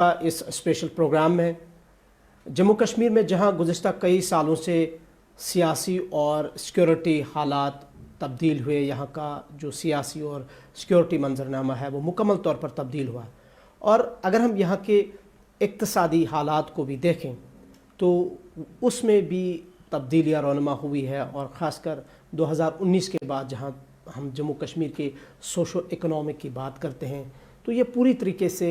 इस special programme में जम्मू कश्मीर में जहां गुज़िश्ता कई सालों से सियासी और सिक्योरिटी हालात तब्दील हुए, यहाँ का जो सियासी और सिक्योरिटी मंजरनामा है वो मुकम्मल तौर पर तब्दील हुआ। और अगर हम यहाँ के इक्तसादी हालात को भी देखें तो उसमें भी तब्दीलियाँ रौनमा हुई है, और ख़ासकर 2019 के बाद जहाँ हम जम्मू कश्मीर के सोशो इकोनॉमिक की बात करते हैं तो ये पूरी तरीके से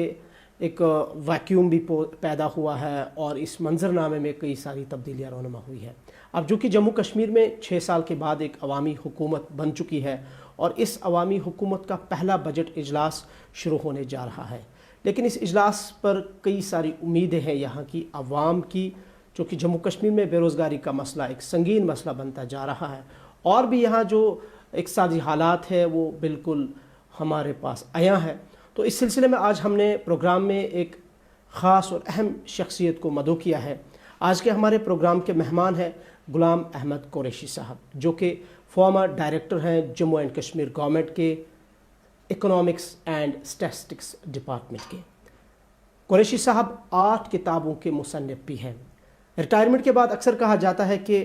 एक वैक्यूम भी पैदा हुआ है, और इस मंजरनामे में कई सारी तब्दीलियाँ रौनमा हुई है। अब जो कि जम्मू कश्मीर में 6 साल के बाद एक अवामी हुकूमत बन चुकी है, और इस अवामी हुकूमत का पहला बजट इजलास शुरू होने जा रहा है। लेकिन इस इजलास पर कई सारी उम्मीदें हैं यहाँ की अवाम की, जो कि जम्मू कश्मीर में बेरोज़गारी का मसला एक संगीन मसला बनता जा रहा है, और भी यहाँ जो इक़्तिसादी हालात है वो बिल्कुल हमारे पास आया है। तो इस सिलसिले में आज हमने प्रोग्राम में एक ख़ास और अहम शख्सियत को मदऊ किया है। आज के हमारे प्रोग्राम के मेहमान हैं गुलाम अहमद कुरैशी साहब, जो कि फॉर्मर डायरेक्टर हैं जम्मू एंड कश्मीर गवर्नमेंट के इकोनॉमिक्स एंड स्टैटिस्टिक्स डिपार्टमेंट के। कुरैशी साहब 8 किताबों के मुसन्निफ़ भी हैं। रिटायरमेंट के बाद अक्सर कहा जाता है कि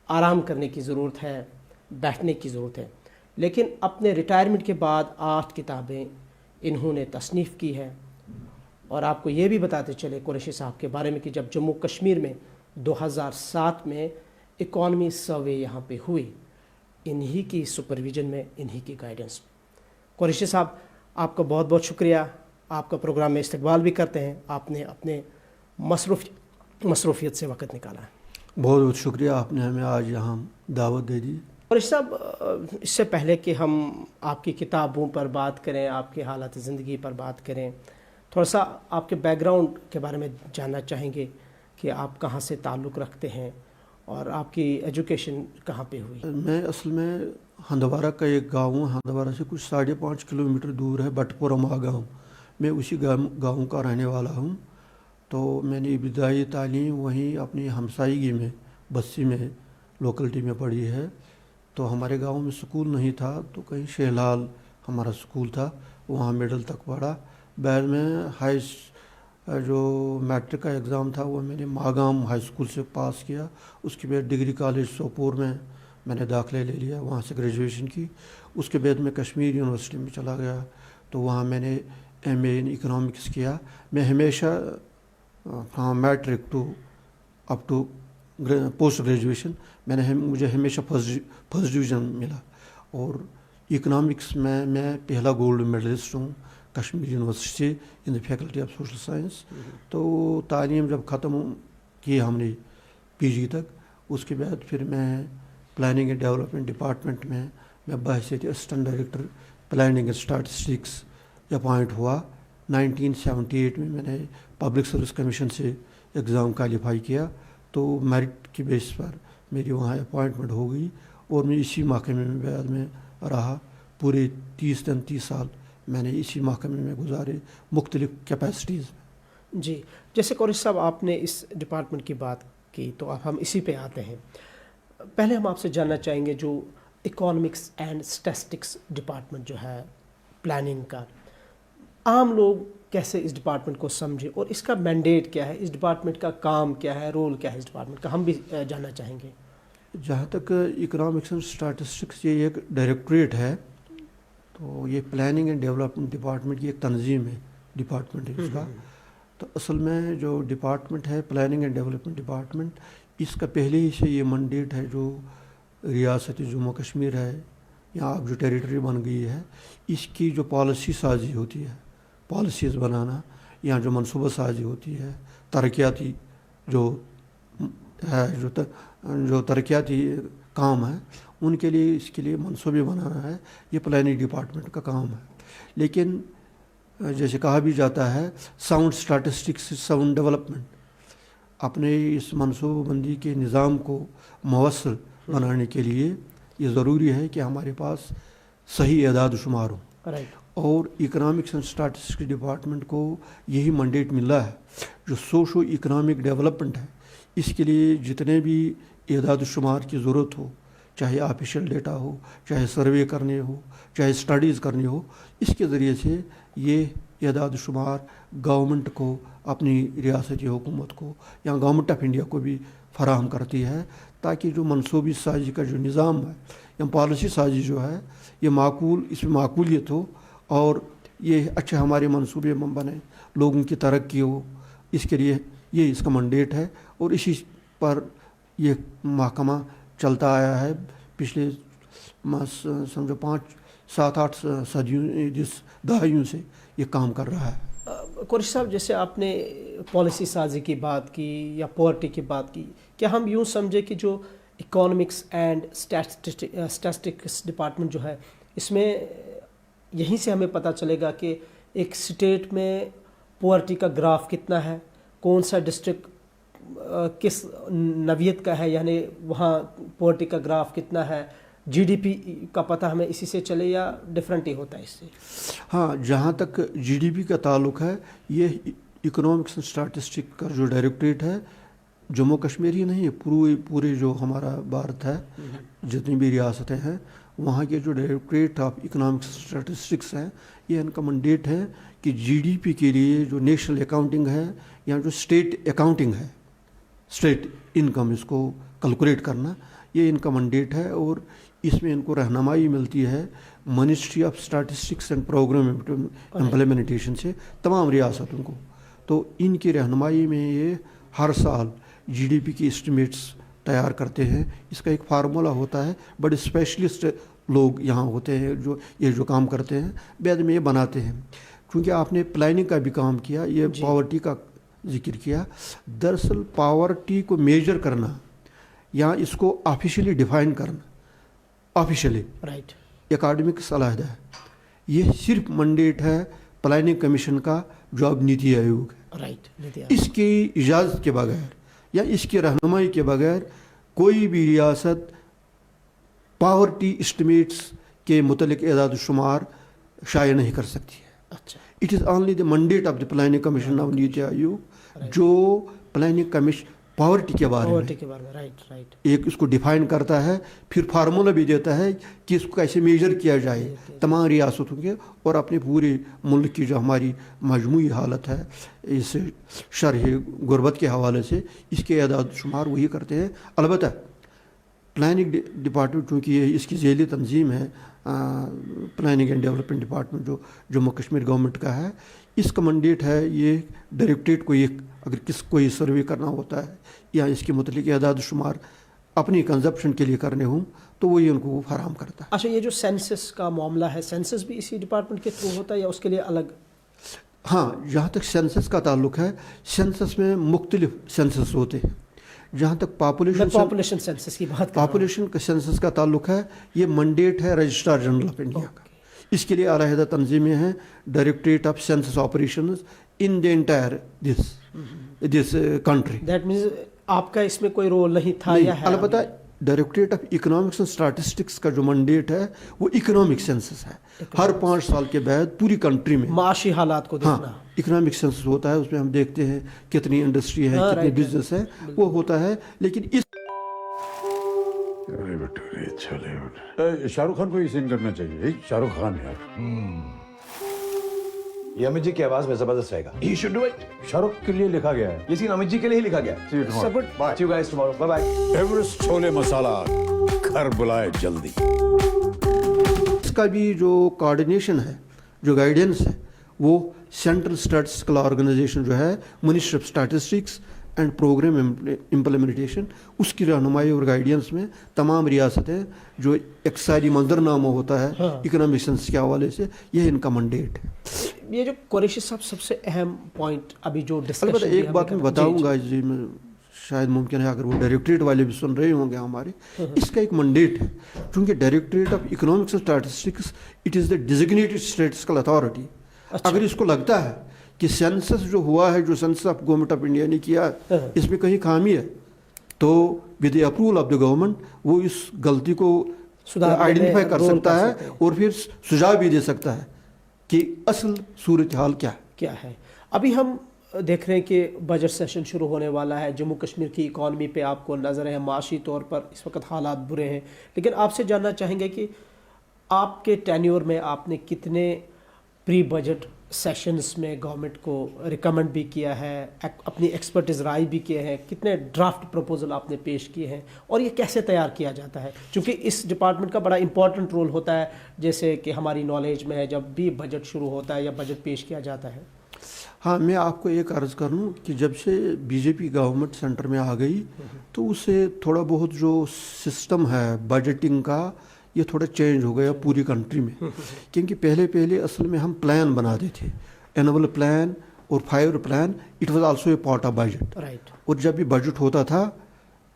आराम करने की ज़रूरत है, बैठने की ज़रूरत है, लेकिन अपने रिटायरमेंट के बाद 8 किताबें इन्होंने तसनीफ़ की है। और आपको ये भी बताते चले कुरैशी साहब के बारे में कि जब जम्मू कश्मीर में 2007 में इकॉनमी सर्वे यहाँ पे हुई, इन्हीं की सुपरविज़न में, इन्हीं की गाइडेंस। कुरैशी साहब, आपका बहुत बहुत शुक्रिया, आपका प्रोग्राम में इस्तकबाल भी करते हैं। आपने अपने मसरूफ़ियत से वक़्त निकाला है। बहुत बहुत शुक्रिया, आपने हमें आज यहाँ दावत दे दी। कुरैशी साहब, इससे पहले कि हम आपकी किताबों पर बात करें, आपकी हालत ज़िंदगी पर बात करें, थोड़ा सा आपके बैकग्राउंड के बारे में जानना चाहेंगे कि आप कहाँ से ताल्लुक़ रखते हैं और आपकी एजुकेशन कहाँ पे हुई? मैं असल में हंदवारा का एक गाँव हूँ। हंदवारा से कुछ 5.5 किलोमीटर दूर है बटपुरमा गाँव। मैं उसी गाँव का रहने वाला हूँ। तो मैंने इब्तिदाई तालीम वहीं अपनी हमसायगी में बस्सी में लोकलिटी में पढ़ी है। तो हमारे गांव में स्कूल नहीं था, तो कहीं शेलाल हमारा स्कूल था, वहाँ मिडल तक पढ़ा। बाद में जो मैट्रिक का एग्ज़ाम था वो मैंने मागाम हाई स्कूल से पास किया। उसके बाद डिग्री कॉलेज सोपोर में मैंने दाखिले ले लिया, वहाँ से ग्रेजुएशन की। उसके बाद मैं कश्मीर यूनिवर्सिटी में चला गया, तो वहाँ मैंने MA इन इकोनॉमिक्स किया। मैं हमेशा matric to up to post graduation मुझे हमेशा फर्स्ट डिवीज़न मिला, और इकोनॉमिक्स में मैं पहला गोल्ड मेडलिस्ट हूँ Kashmir university in the faculty of social science. तो तालीम जब ख़त्म की हमने PG तक, उसके बाद फिर मैं प्लानिंग एंड डेवलपमेंट डिपार्टमेंट में मैं बहैसियत assistant director planning and statistics appoint हुआ। 1978 में मैंने पब्लिक सर्विस कमीशन से एग्ज़ाम क्वालिफाई किया, तो मेरिट की बेस पर मेरी वहाँ अपॉइंटमेंट हो गई, और मैं इसी महकमे में बाद में रहा। पूरे 30 साल मैंने इसी महकमे में गुजारे, मुख्तलिफ़ कैपेसिटीज़ में। जी, जैसे कुरैशी साहब आपने इस डिपार्टमेंट की बात की, तो अब हम इसी पे आते हैं। पहले हम आपसे जानना चाहेंगे जो इकोनॉमिक्स एंड स्टैटिस्टिक्स डिपार्टमेंट जो है प्लानिंग का, आम लोग कैसे इस डिपार्टमेंट को समझे और इसका मैंडेट क्या है, इस डिपार्टमेंट का काम क्या है, रोल क्या है इस डिपार्टमेंट का, हम भी जानना चाहेंगे। जहाँ तक इकोनॉमिक्स एंड स्टैटिस्टिक्स ये एक डायरेक्टरेट है, तो ये प्लानिंग एंड डेवलपमेंट डिपार्टमेंट की एक तंजीम है, डिपार्टमेंट है इसका। तो असल में जो डिपार्टमेंट है प्लानिंग एंड डेवलपमेंट डिपार्टमेंट, इसका पहले ही से ये मैंडेट है, जो रियासत जम्मू कश्मीर है या अब जो टेरिटरी बन गई है, इसकी जो पॉलिसी साजी होती है, पॉलिसीज़ बनाना, या जो मनसूबा साजी होती है, तरक्याती जो है जो तरक्याती काम है, उनके लिए इसके लिए मनसूबे बनाना है, ये प्लानिंग डिपार्टमेंट का काम है। लेकिन जैसे कहा भी जाता है, साउंड स्टैटिस्टिक्स साउंड डेवलपमेंट, अपने इस मनसूबाबंदी के निज़ाम को मवस्सर बनाने के लिए ये ज़रूरी है कि हमारे पास सही एदाद शुमार हो। और इकोनॉमिक्स एंड स्टैटिस्टिक्स डिपार्टमेंट को यही मैंडेट मिला है, जो सोशो इकोनॉमिक डेवलपमेंट है, इसके लिए जितने भी एदाद शुमार की ज़रूरत हो, चाहे ऑफिशियल डेटा हो, चाहे सर्वे करने हो, चाहे स्टडीज़ करनी हो, इसके ज़रिए से ये एदाद शुमार गवर्नमेंट को, अपनी रियासती हुकूमत को या गवर्नमेंट ऑफ इंडिया को भी फराहम करती है, ताकि जो मनसूबी साजी का जो निज़ाम है या पॉलिसी साजी जो है ये माकूल, इसमें माकूलियत हो और ये अच्छे हमारे मनसूबे बने, लोगों की तरक्की हो। इसके लिए ये इसका मैंडेट है और इसी पर ये महकमा चलता आया है पिछले समझो 5-7-8 सदियों, जिस दहाइयों से ये काम कर रहा है। कुरैशी साहब, जैसे आपने पॉलिसी साजी की बात की या पॉवर्टी की बात की, क्या हम यूँ समझे कि जो इकोनॉमिक्स एंड स्टैटिस्टिक्स डिपार्टमेंट जो है, इसमें यहीं से हमें पता चलेगा कि एक स्टेट में पॉवर्टी का ग्राफ कितना है, कौन सा डिस्ट्रिक्ट किस नवियत का है, यानी वहाँ पॉवर्टी का ग्राफ कितना है, जीडीपी का पता हमें इसी से चले या डिफरेंट ही होता है इससे? हाँ, जहाँ तक जीडीपी का ताल्लुक है, ये इकोनॉमिक्स एंड स्टैटिस्टिक का जो डायरेक्टरेट है जम्मू कश्मीर ही नहीं, पूरे जो हमारा भारत है, जितनी भी रियासतें हैं, वहाँ के जो डायरेक्टरेट ऑफ इकोनॉमिक्स स्टैटिस्टिक्स हैं, ये इनका मैंडेट है कि जीडीपी के लिए जो नेशनल अकाउंटिंग है या जो स्टेट अकाउंटिंग है, स्टेट इनकम, इसको कैलकुलेट करना, ये इनका मैंडेट है। और इसमें इनको रहनुमाई मिलती है ministry of statistics and programme implementation से तमाम रियासतों को। तो इनकी रहनुमाई में ये हर साल जीडीपी की एस्टिमेट्स तैयार करते हैं। इसका एक फार्मूला होता है, बड़े स्पेशलिस्ट लोग यहाँ होते हैं जो ये जो काम करते हैं, बाद में ये बनाते हैं। क्योंकि आपने प्लानिंग का भी काम किया, ये पॉवर्टी का जिक्र किया, दरअसल पॉवर्टी को मेजर करना या इसको ऑफिशियली डिफाइन करना, ऑफिशियली राइट, एकेडमिक सलाह है, ये सिर्फ मैंडेट है प्लानिंग कमीशन का, जो अब नीति आयोग है। राइट, इसकी इजाज़त के बगैर या इसकी रहनुमाई के बगैर कोई भी रियासत पॉवर्टी एस्टिमेट्स के मुतल्लिक एदाद शुमार शाया नहीं कर सकती है। अच्छा, it is only the mandate of the planning commission of NITI Aayog, जो प्लानिंग कमीशन पॉवर्टी के बारे में राइट एक इसको डिफाइन करता है, फिर फार्मूला भी देता है कि इसको कैसे मेजर किया जाए तमाम रियासतों के, और अपने पूरे मुल्क की जो हमारी मजमूई हालत है इस शरह गुरबत के हवाले से, इसके एदाद शुमार वही करते हैं। अलबत्ता प्लानिंग डिपार्टमेंट चूँकि ये इसकी ज़ैली तंजीम है, प्लानिंग एंड डेवलपमेंट डिपार्टमेंट जो जम्मू कश्मीर गवर्नमेंट का है, इसका मैंडेट है ये डायरेक्टरेट को ये अगर कोई सर्वे करना होता है या इसके मुतल्लिक एदाद शुमार अपनी कंजप्शन के लिए करने हों तो वो ये उनको फराहम करता है। अच्छा, ये जो सेंसस का मामला है, सेंसस भी इसी डिपार्टमेंट के थ्रू होता है या उसके लिए अलग? हाँ, जहाँ तक सेंसस का ताल्लुक है, सेंसस में मुख्तलिफ सेंसस होते हैं। जहाँ तक पॉपुलेशन सेंसस की बात, पॉपुलेशन का सेंसस का ताल्लुक है, ये मैंडेट है रजिस्ट्रार जनरल ऑफ इंडिया का। इसके लिए अलहदा तंजीमें हैं, directorate of census operations in the entire this country. That means आपका इसमें कोई रोल नहीं था या है? अलबत्ता directorate of economics and statistics का जो मैंडेट है वो इकोनॉमिक सेंसस है। हर 5 साल के बाद पूरी कंट्री में माशी हालात को देखना। हाँ, इकोनॉमिक सेंसस होता है, उसमें हम देखते हैं कितनी इंडस्ट्री है, कितनी बिजनेस है, वो होता है। लेकिन इस शाहरुख खान को ही सीन करना चाहिए, शाहरुख खान यार। ये अमित जी की आवाज में जबरदस्त रहेगा। He should do it. Shahrukh के लिए लिखा गया है। ये सीन अमित जी के लिए ही लिखा गया है। See you tomorrow. So good. Bye. See you guys tomorrow. Bye bye. Everest chole masala घर बुलाए जल्दी। इसका भी जो कोऑर्डिनेशन है, जो गाइडेंस है, वो सेंट्रल स्टैटिस्टिकल ऑर्गेनाइजेशन जो है ministry of statistics and programme implementation, उसकी रहनुमाई और गाइडेंस में तमाम रियासतें जो एक सारी मंजरनामा होता है इकोनॉमिक सेंसस के हवाले से, यह इनका मैंडेट है। ये जो कुरैशी साहब सबसे अहम पॉइंट अभी जो डिस्कशन, अलबत्ता एक बात मैं बताऊंगा जी, मैं शायद मुमकिन है अगर वो डायरेक्टरेट वाले भी सुन रहे होंगे हमारे, इसका एक मैंडेट है। क्योंकि directorate of economics and statistics it is the designated statistical authority. अगर इसको लगता है कि सेंसस जो हुआ है, जो census of government of India ने किया, इसमें कहीं खामी है, तो with the approval of the government वो इस गलती को आइडेंटिफाई कर सकता है और फिर सुझाव भी दे सकता है कि असल सूरत हाल क्या है। अभी हम देख रहे हैं कि बजट सेशन शुरू होने वाला है। जम्मू कश्मीर की इकॉनमी पे आपको नज़र है, माशी तौर पर इस वक्त हालात बुरे हैं, लेकिन आपसे जानना चाहेंगे कि आपके टेन्योर में आपने कितने प्री बजट सेशंस में गवर्नमेंट को रिकमेंड भी किया है, अपनी एक्सपर्टीज राय भी किए हैं, कितने ड्राफ्ट प्रपोजल आपने पेश किए हैं और ये कैसे तैयार किया जाता है? क्योंकि इस डिपार्टमेंट का बड़ा इंपॉर्टेंट रोल होता है, जैसे कि हमारी नॉलेज में है जब भी बजट शुरू होता है या बजट पेश किया जाता है। हाँ, मैं आपको एक अर्ज़ करूँ कि जब से बीजेपी गवर्नमेंट सेंटर में आ गई तो उससे थोड़ा बहुत जो सिस्टम है बजटिंग का ये थोड़ा चेंज हो गया पूरी कंट्री में। क्योंकि पहले असल में हम प्लान बनाते थे, एनुअल प्लान और 5 year plan, it was also a part of budget. Right. और जब भी बजट होता था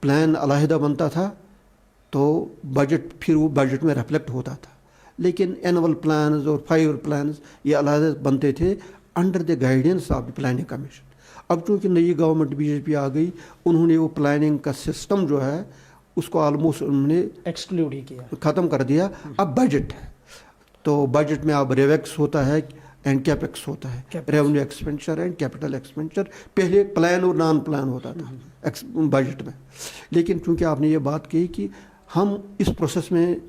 प्लान अलहदा बनता था तो बजट फिर वो बजट में रिफ्लेक्ट होता था, लेकिन एनुअल प्लान्स और 5 ईयर प्लान्स ये अलहदा बनते थे under the guidance of the planning commission. अब चूँकि नई गवर्नमेंट बीजेपी आ गई, उन्होंने वो प्लानिंग का सिस्टम जो है उसको ऑलमोस्ट उन्होंने एक्सक्लूड ही किया, ख़त्म कर दिया। अब बजट है तो बजट में अब रेवेक्स होता है एंड कैपेक्स होता है, revenue expenditure and capital expenditure. पहले प्लान और नॉन प्लान होता था बजट में। लेकिन चूँकि आपने ये बात कही कि हम इस प्रोसेस में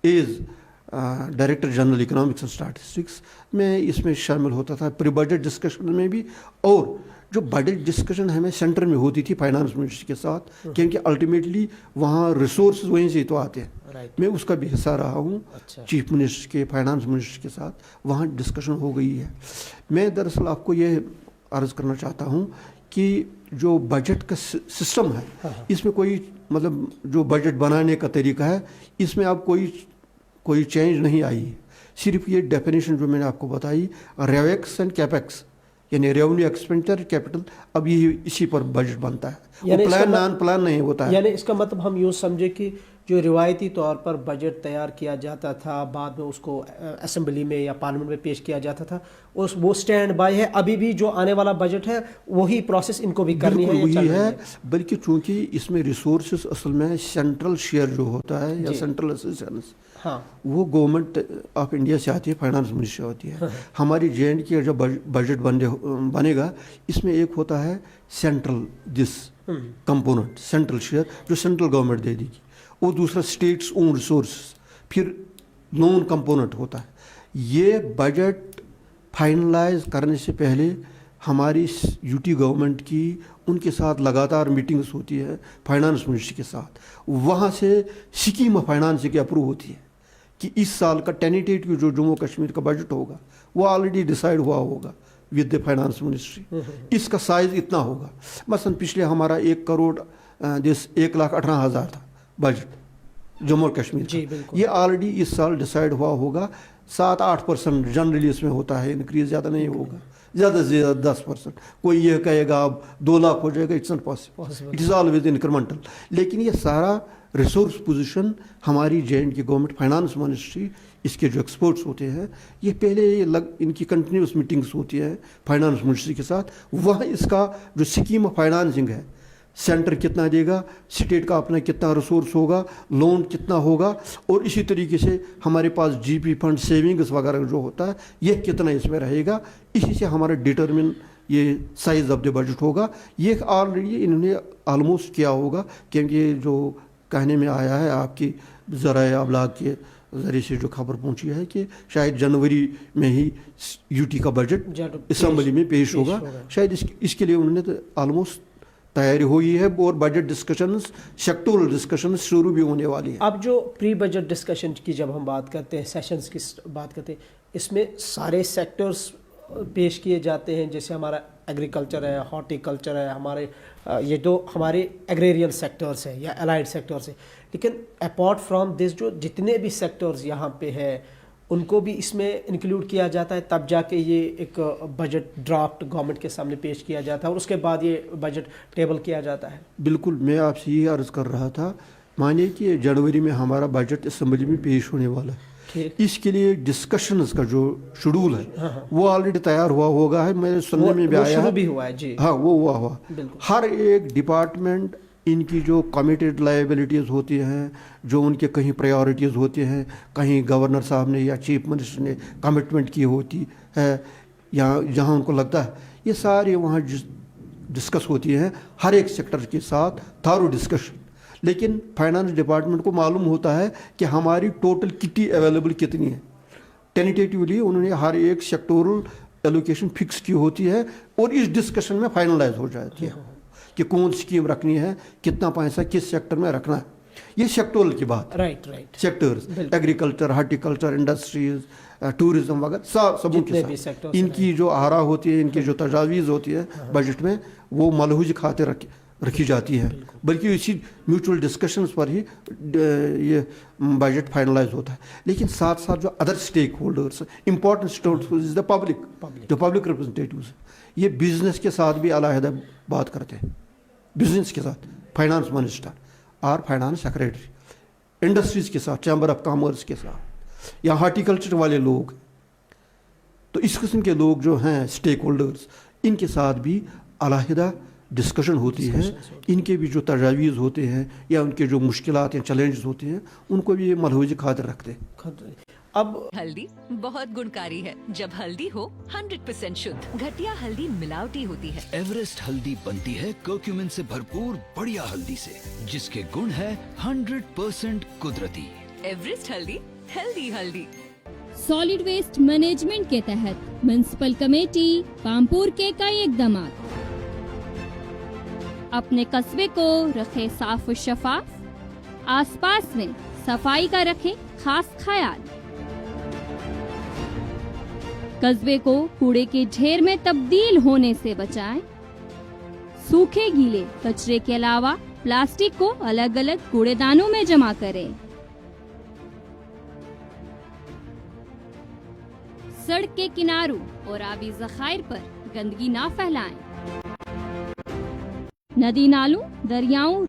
as director general economics and statistics में इसमें शामिल होता था प्री बजट डिस्कशन में भी, और जो बजट डिस्कशन हमें सेंटर में होती थी फाइनेंस मिनिस्टर के साथ, क्योंकि अल्टीमेटली वहाँ रिसोर्स वहीं से तो आते हैं। मैं उसका भी हिस्सा रहा हूँ। अच्छा। चीफ मिनिस्टर के फाइनेंस मिनिस्टर के साथ वहाँ डिस्कशन हो गई है। मैं दरअसल आपको ये अर्ज़ करना चाहता हूँ कि जो बजट का सिस्टम है इसमें कोई मतलब जो बजट बनाने का तरीका है इसमें अब कोई चेंज नहीं आई है। सिर्फ ये डेफिनेशन जो मैंने आपको बताई, रेवेक्स एंड कैपेक्स यानी रेवेन्यू एक्सपेंडिचर कैपिटल, अब ये इसी पर बजट बनता है, वो प्लान नॉन प्लान नहीं होता है। यानी इसका मतलब हम यूँ समझे कि जो रिवायती तौर पर बजट तैयार किया जाता था, बाद में उसको असेंबली में या पार्लियामेंट में पेश किया जाता था, वो स्टैंड बाय है। अभी भी जो आने वाला बजट है वही प्रोसेस इनको भी करनी है, वही है। बल्कि चूंकि इसमें रिसोर्सेज असल में सेंट्रल शेयर जो होता है या सेंट्रल असिस्टेंस, हाँ, वो गवर्नमेंट ऑफ इंडिया से आती है, फाइनेंस मिनिस्ट्री से होती है। हमारी JNK की जब बजट बनेगा इसमें एक होता है central this component, central share जो सेंट्रल गवर्नमेंट दे देगी, और दूसरा स्टेट्स ओन रिसोर्स, फिर लोन कंपोनेंट होता है। ये बजट फाइनलाइज करने से पहले हमारी UT गवर्नमेंट की उनके साथ लगातार मीटिंग्स होती है फाइनेंस मिनिस्ट्री के साथ। वहाँ से स्कीम ऑफ फाइनेंस की अप्रूव होती है कि इस साल का टेंटेटिव जो जम्मू कश्मीर का बजट होगा वो ऑलरेडी डिसाइड हुआ होगा विद द फाइनेंस मिनिस्ट्री। इसका साइज़ इतना होगा। मसलन पिछले हमारा 1 करोड़ 1,18,000 था बजट जम्मू कश्मीर का, ये ऑलरेडी इस साल डिसाइड हुआ होगा। 7-8% जनरली इसमें होता है इंक्रीज, ज़्यादा नहीं होगा, ज़्यादा से ज़्यादा 10%। कोई ये कहेगा अब 2 लाख हो जाएगा, it's not possible, it is always incremental. लेकिन ये सारा रिसोर्स पोजीशन हमारी JNK गवर्नमेंट फाइनेंस मिनिस्ट्री, इसके जो एक्सपर्ट्स होते हैं, ये पहले इनकी कंटिन्यूस मीटिंग्स होती है फाइनेंस मिनिस्ट्री के साथ। वहाँ इसका जो स्कीम ऑफ फाइनेंसिंग है, सेंटर कितना देगा, स्टेट का अपना कितना रिसोर्स होगा, लोन कितना होगा, और इसी तरीके से हमारे पास GP फंड सेविंग्स वगैरह जो होता है ये कितना इसमें रहेगा, इसी से हमारा डिटरमिन ये साइज़ ऑफ द बजट होगा। ये ऑलरेडी इन्होंने ऑलमोस्ट किया होगा, क्योंकि जो कहने में आया है आपकी ज़राए अबलाग के ज़रिए से जो खबर पहुंची है कि शायद जनवरी में ही UT का बजट असेंबली में पेश होगा। शायद इसके लिए उन्होंने ऑलमोस्ट तैयारी हुई है, और बजट डिस्कशंस, सेक्टोरल डिस्कशंस शुरू भी होने वाली है। अब जो प्री बजट डिस्कशन की जब हम बात करते हैं, सेशंस की बात करते हैं, इसमें सारे सेक्टर्स पेश किए जाते हैं, जैसे हमारा एग्रीकल्चर है, हॉर्टिकल्चर है, हमारे ये तो हमारे एग्रेरियन सेक्टर्स हैं या अलाइड सेक्टर्स हैं। लेकिन अपार्ट फ्रॉम दिस जो जितने भी सेक्टर्स यहाँ पे हैं उनको भी इसमें इंक्लूड किया जाता है, तब जाके ये एक बजट ड्राफ्ट गवर्नमेंट के सामने पेश किया जाता है और उसके बाद ये बजट टेबल किया जाता है। बिल्कुल, मैं आपसे ये अर्ज़ कर रहा था, मानिए कि जनवरी में हमारा बजट असेंबली में पेश होने वाला है, इसके लिए डिस्कशंस का जो शेड्यूल है वो ऑलरेडी तैयार हुआ होगा है, मेरे सुनने में भी आया भी हुआ है जी। हाँ, वो हुआ। हर एक डिपार्टमेंट इनकी जो कमिटेड लायबिलिटीज़ होती हैं, जो उनके कहीं प्रायोरिटीज़ होती हैं, कहीं गवर्नर साहब ने या चीफ मिनिस्टर ने कमिटमेंट की होती है, या जहाँ उनको लगता है, ये सारी वहाँ डिस्कस होती हैं हर एक सेक्टर के साथ, थारो डिस्कशन। लेकिन फाइनेंस डिपार्टमेंट को मालूम होता है कि हमारी टोटल किटी अवेलेबल कितनी है। टेंटेटिवली उन्होंने हर एक सेक्टोरल एलोकेशन फिक्स की होती है और इस डिस्कशन में फाइनलाइज हो जाती है कि कौन स्कीम रखनी है, कितना पैसा किस सेक्टर में रखना है. ये सेक्टोरल की बात, right right, sectors, agriculture, horticulture, industries, tourism वगैरह सबों के साथ इनकी जो आरा होती है, इनकी जो तजावीज़ होती है बजट में, वो मलहूज खाते रखी जाती है. बल्कि इसी म्यूचुअल डिस्कशंस पर ही ये बजट फाइनलाइज होता है. लेकिन साथ साथ जो other stake holders, important stake holders is the public, जो पब्लिक रिप्रेजेंटेटिव्स, ये बिजनेस के साथ भी अलहदा बात करते हैं. बिजनेस के साथ फाइनेंस मिनिस्टर और फाइनेंस सेक्रेटरी, इंडस्ट्रीज के साथ, चैम्बर ऑफ कॉमर्स के साथ, या हार्टिकल्चर वाले लोग. तो इस किस्म के लोग जो हैं स्टेक होल्डर्स, इनके साथ भी अलहदा डिस्कशन होती है. इनके भी जो तजावीज़ होते हैं या उनके जो मुश्किलात या चैलेंजेस होते हैं, उनको भी ये मलहूज खातिर रखते हैं. अब हल्दी बहुत गुणकारी है. जब हल्दी हो 100% शुद्ध, घटिया हल्दी मिलावटी होती है. एवरेस्ट हल्दी बनती है कर्क्यूमिन से भरपूर बढ़िया हल्दी से, जिसके गुण है 100% कुदरती. एवरेस्ट हल्दी, हेल्दी हल्दी. सॉलिड वेस्ट मैनेजमेंट के तहत म्युनिसिपल कमेटी पामपुर के कई इकदाम. अपने कस्बे को रखे साफ और शफाफ, आसपास में सफाई का रखे खास ख्याल. कस्बे को कूड़े के ढेर में तब्दील होने से बचाएं. सूखे गीले कचरे के अलावा प्लास्टिक को अलग अलग कूड़ेदानों में जमा करें. सड़क के किनारों और आबी ज़खायर पर गंदगी ना फैलाएं. नदी नालों, दरियाओं,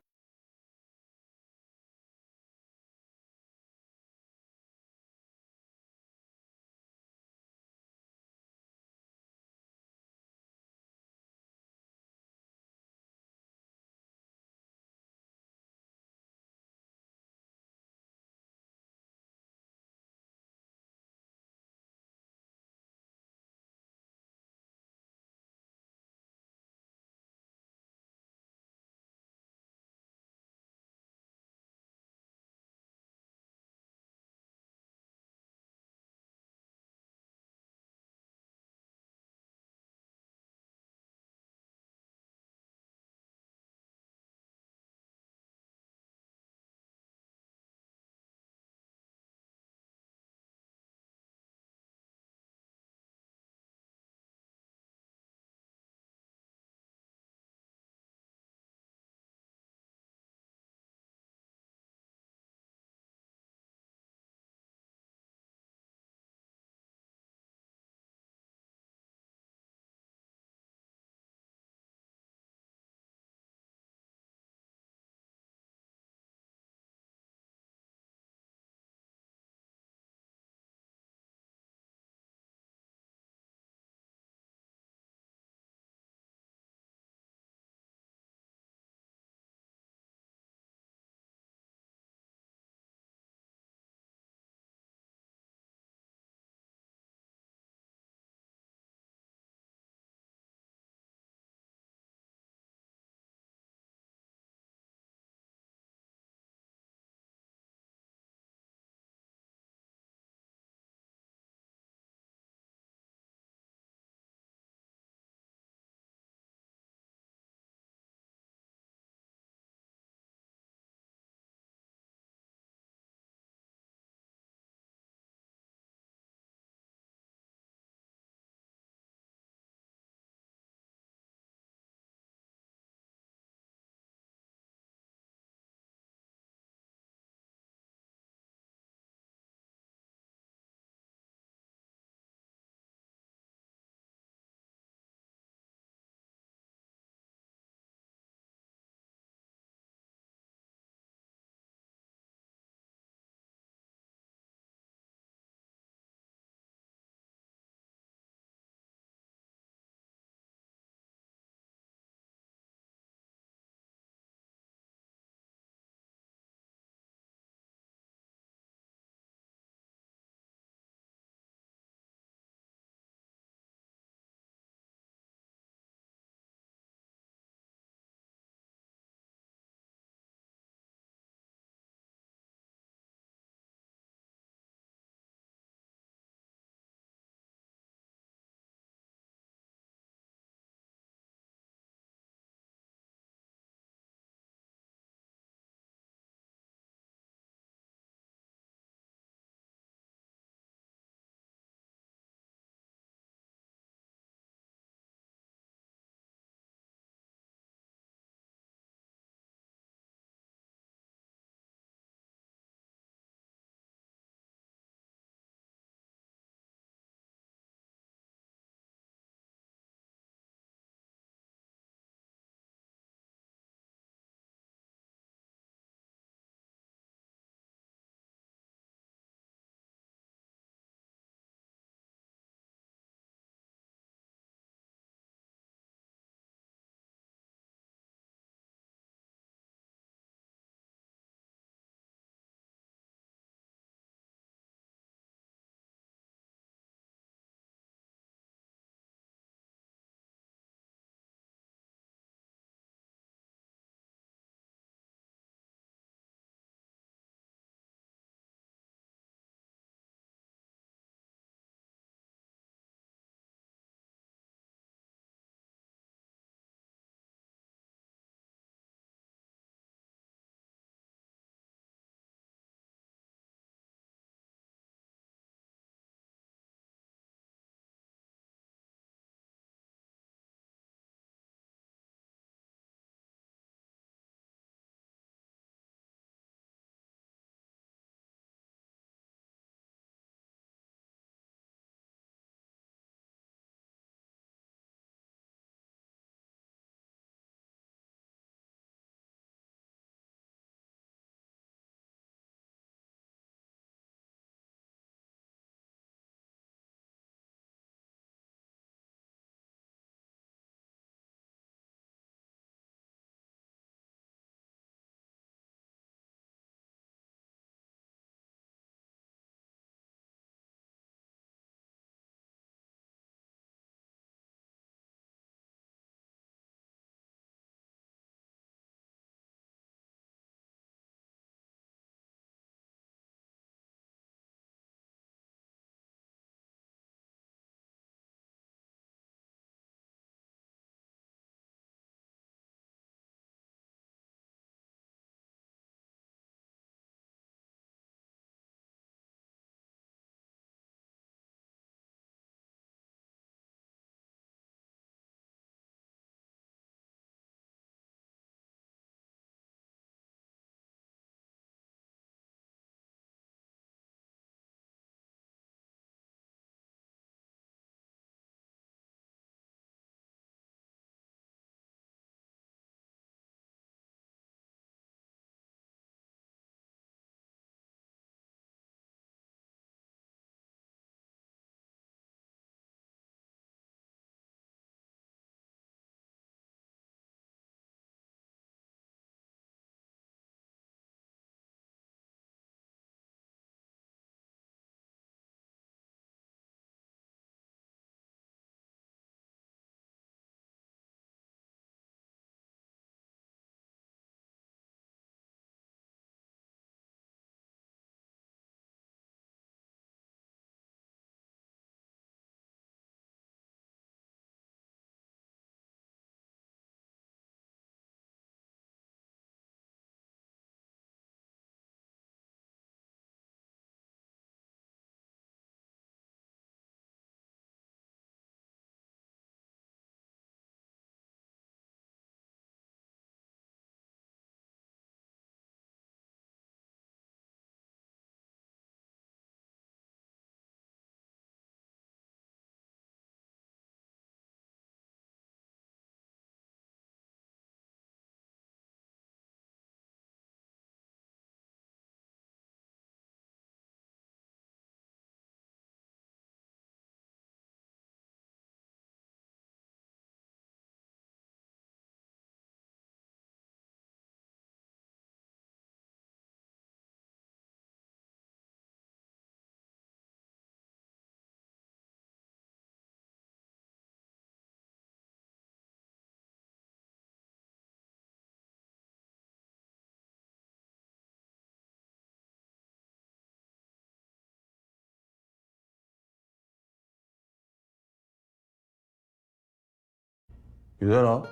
इधर आओ,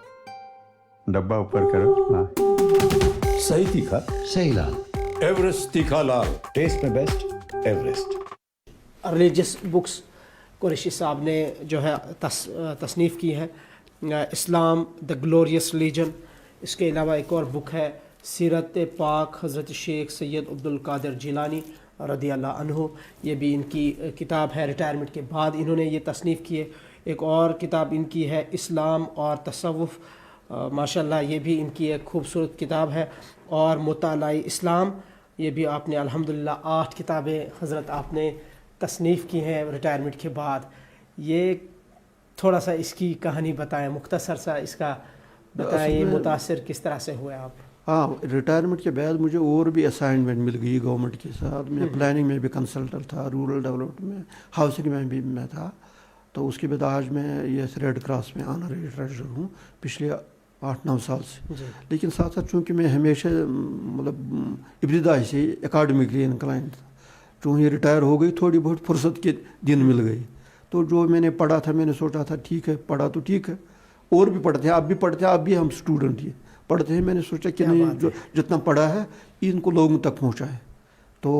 डब्बा ऊपर करो। हाँ, सही तीखा, सही लाल, एवरेस्ट तीखा लाल। टेस्ट में best Everest. Religious books Qureshi साहब ने जो है तसनीफ़ की है, इस्लाम द ग्लोरियस रिलीजन। इसके अलावा एक और बुक है सीरत पाक हज़रत शेख सैयद अब्दुल कादिर जिलानी रदी अल्लाह अन्हु। ये भी इनकी किताब है, रिटायरमेंट के बाद इन्होंने ये तसनीफ़ की है। एक और किताब इनकी है इस्लाम और तसव्वुफ़, माशाल्लाह ये भी इनकी एक खूबसूरत किताब है। और मुतालाई इस्लाम, ये भी आपने अल्हम्दुलिल्लाह 8 किताबें हज़रत आपने तसनीफ़ की हैं रिटायरमेंट के बाद। ये थोड़ा सा इसकी कहानी बताएं, मुख्तसर सा इसका बताएं, मुतासिर किस तरह से हुए आप? हाँ, रिटायरमेंट के बाद मुझे और भी असाइनमेंट मिल गई गवर्नमेंट के साथ। मैं प्लानिंग में भी कंसल्टेंट था, रूरल डेवलपमेंट में, हाउसिंग में भी मैं था। तो उसके बाद आज मैं ये रेड क्रॉस में ऑनरेरी ट्रेजर हूँ पिछले 8-9 साल से। लेकिन साथ साथ चूँकि मैं हमेशा मतलब इब्तिदाई से एकेडमिकली इंक्लाइंड था, चूँकि रिटायर हो गई थोड़ी बहुत फुर्सत के दिन मिल गई, तो जो मैंने पढ़ा था मैंने सोचा था ठीक है, पढ़ा तो ठीक है, और भी पढ़ते हैं, आप भी पढ़ते हैं, आप भी हम स्टूडेंट ही पढ़ते हैं। मैंने सोचा कि नहीं, जो जितना पढ़ा है इनको लोगों तक पहुँचाए। तो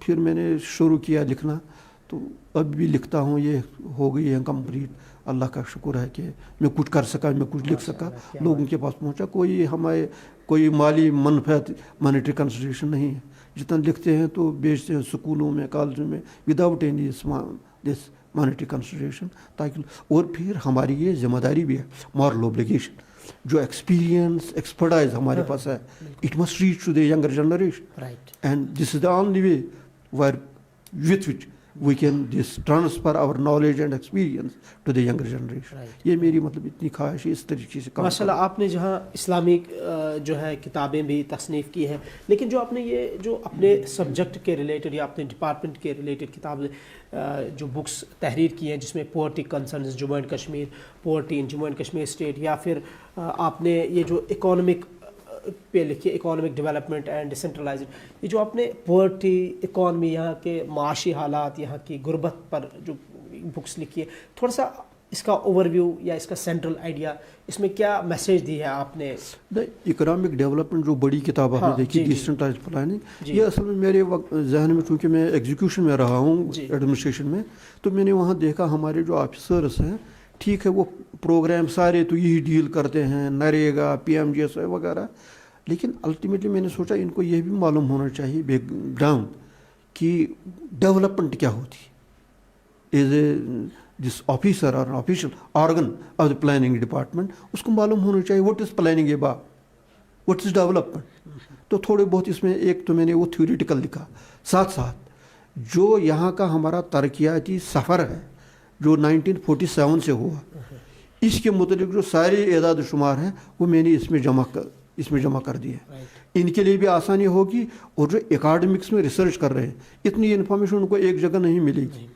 फिर मैंने शुरू किया लिखना, तो अब भी लिखता हूँ। ये हो गई है कंप्लीट, अल्लाह का शुक्र है कि मैं कुछ कर सका, मैं कुछ लिख सका, लोगों के पास पहुँचा। कोई माली मनफत मॉनेटरी कंसिडरेशन नहीं है। जितना लिखते हैं तो बेचते हैं स्कूलों में, कॉलेजों में, without any this monetary consideration, ताकि और फिर हमारी ये जिम्मेदारी भी है, मॉरल ऑब्लिगेशन, जो एक्सपीरियंस एक्सपर्टाइज हमारे पास है, it must reach to the younger generation, and this is the only way where with which we can just transfer our knowledge and experience to the younger generation. ये मेरी मतलब इतनी ख्वाहिश है इस तरीके से काम। माशाल्लाह, आपने जहाँ इस्लामिक जो है किताबें भी तसनीफ़ की हैं, लेकिन जो आपने ये जो अपने सब्जेक्ट के रिलेटेड या अपने डिपार्टमेंट के रिलेटेड किताबें जो बुक्स तहरीर की हैं, जिसमें poverty concerns Jammu and Kashmir, poverty in Jammu and Kashmir state, या फिर आपने ये जो इकोनॉमिक पे लिखी है इकोनॉमिक डेवलपमेंट एंड डिसेंट्रलाइजेशन, ये जो आपने पोवर्टी, इकॉनमी, यहाँ के माशी हालात, यहाँ की गुर्बत पर जो बुक्स लिखी है, थोड़ा सा इसका ओवरव्यू या इसका सेंट्रल आइडिया, इसमें क्या मैसेज दी है आपने? इकोनॉमिक डेवलपमेंट जो बड़ी किताब आपने देखी, डिसेंट्रलाइज्ड प्लानिंग, ये असल में मेरे जहन में, चूँकि मैं एग्जीक्यूशन में रहा हूँ एडमिनिस्ट्रेशन में, तो मैंने वहाँ देखा हमारे जो ऑफिसर्स हैं, ठीक है वो प्रोग्राम सारे तो यही डील करते हैं, नरेगा, PMGSY वगैरह, लेकिन अल्टीमेटली मैंने सोचा इनको ये भी मालूम होना चाहिए बैकग्राउंड कि डेवलपमेंट क्या होती है। एज ए जिस ऑफिसर और official organ of the planning department, उसको मालूम होना चाहिए what is planning about, what is development. तो थोड़े बहुत इसमें एक तो मैंने वो थ्योरेटिकल लिखा, साथ साथ जो यहाँ का हमारा तरक्याती सफ़र है जो 1947 से हुआ, इसके मुताबिक जो सारे एदाद शुमार हैं वो मैंने इसमें जमा कर दिए। इनके लिए भी आसानी होगी, और जो एकेडमिक्स में रिसर्च कर रहे हैं, इतनी इन्फॉर्मेशन उनको एक जगह नहीं मिलेगी।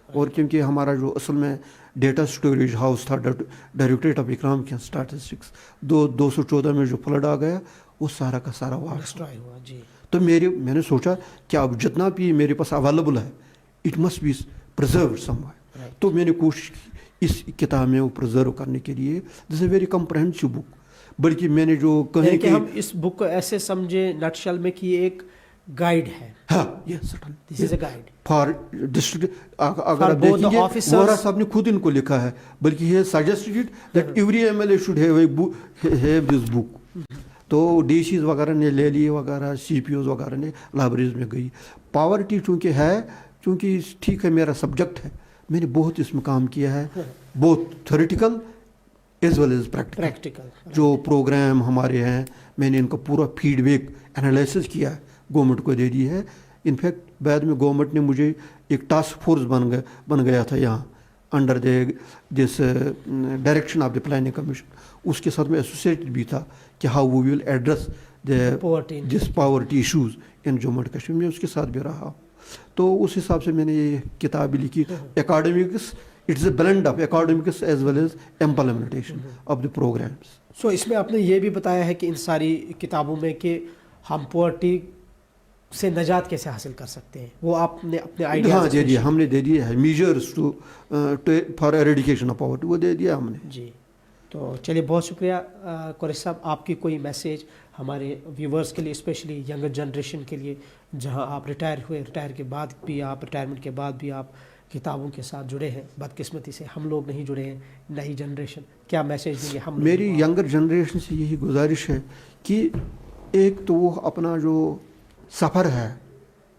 और क्योंकि हमारा जो असल में डेटा स्टोरेज हाउस था, directorate of economic and statistics, 214 में जो फ्लड आ गया, वो सारा का सारा डिस्ट्रॉय हुआ जी। तो मैंने सोचा कि अब जितना भी मेरे पास अवेलेबल है, it must be preserve somewhere. तो मैंने कोशिश की इस किताब में वो प्रिजर्व करने के लिए। This is very comprehensive book, बल्कि मैंने जो कहे कि हम इस बुक को ऐसे समझे नटशल में कि ये एक गाइड है। हाँ, yes, this is a guide for district. अगर आप देखेंगे, वोरा साहब ने खुद इनको लिखा है, बल्कि he suggested that every MLA should have this book. तो DCs वगैरह ने ले लिए वगैरह, CPOs वगैरह ने लाइब्रेरीज में गई। पावर्टी चूँकि है, चूँकि ठीक है मेरा सब्जेक्ट है, मैंने बहुत इसमें काम किया है, बहुत theoretical as well as practical. जो प्रोग्राम हमारे हैं, मैंने इनका पूरा फीडबैक एनालिसिस किया है, गवर्नमेंट को दे दी है। इनफैक्ट बाद में गवर्नमेंट ने मुझे एक टास्क फोर्स बन गया था यहाँ, under this direction of the planning commission. उसके साथ में एसोसिएटेड भी था कि how we will address this poverty issues in Jammu and Kashmir में, उसके साथ भी रहा। तो उस हिसाब से मैंने ये किताब भी लिखी, academics, it's a blend of academics as well as implementation of the programmes. So इसमें आपने ये भी बताया है कि इन सारी किताबों में कि हम पॉवर्टी से निजात कैसे हासिल कर सकते हैं, वो आपने अपने आइडिया दे दिया, हमने दे दिया है, measures to for eradication of poverty, वो दे दिया हमने जी। तो चलिए, बहुत शुक्रिया कुरैशी साहब, आपकी कोई मैसेज हमारे व्यूवर्स के लिए, स्पेशली यंगर जनरेशन के लिए, जहां आप रिटायर हुए, रिटायर के बाद भी आप, रिटायरमेंट के बाद भी आप किताबों के साथ जुड़े हैं, बदकिस्मती से हम लोग नहीं जुड़े हैं, नई जनरेशन, क्या मैसेज देंगे हम? मेरी यंगर जनरेशन से यही गुजारिश है कि एक तो वो अपना जो सफ़र है,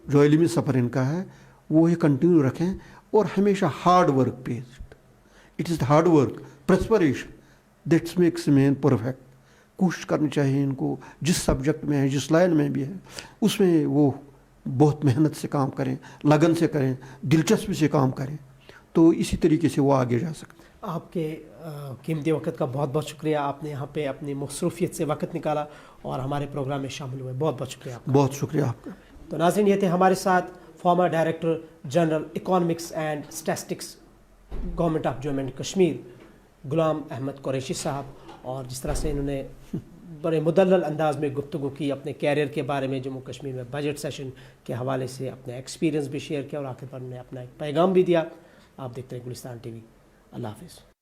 जो इल्मी सफ़र इनका है, वो ही कंटिन्यू रखें और हमेशा hard work based, it is hard work, perspiration that's makes man perfect. कोशिश करनी चाहिए इनको, जिस सब्जेक्ट में है, जिस लाइन में भी है, उसमें वो बहुत मेहनत से काम करें, लगन से करें, दिलचस्पी से काम करें, तो इसी तरीके से वो आगे जा सकते हैं। आपके कीमती वक्त का बहुत बहुत शुक्रिया, आपने यहाँ पे अपनी मसरूफियत से वक्त निकाला और हमारे प्रोग्राम में शामिल हुए, बहुत बहुत शुक्रिया आपका। बहुत शुक्रिया आपका। तो नाज़रीन, ये थे हमारे साथ former director general economics and statistics government of Jammu and Kashmir Ghulam Ahmed Qureshi sahab, और जिस तरह से इन्होंने बड़े मुदल्लल अंदाज में गुफ्तगू की अपने कैरियर के बारे में, जम्मू कश्मीर में बजट सेशन के हवाले से अपने एक्सपीरियंस भी शेयर किया और आखिर पर उन्होंने अपना एक पैगाम भी दिया। आप देखते हैं गुलिस्तान टीवी। अल्लाह हाफिज़।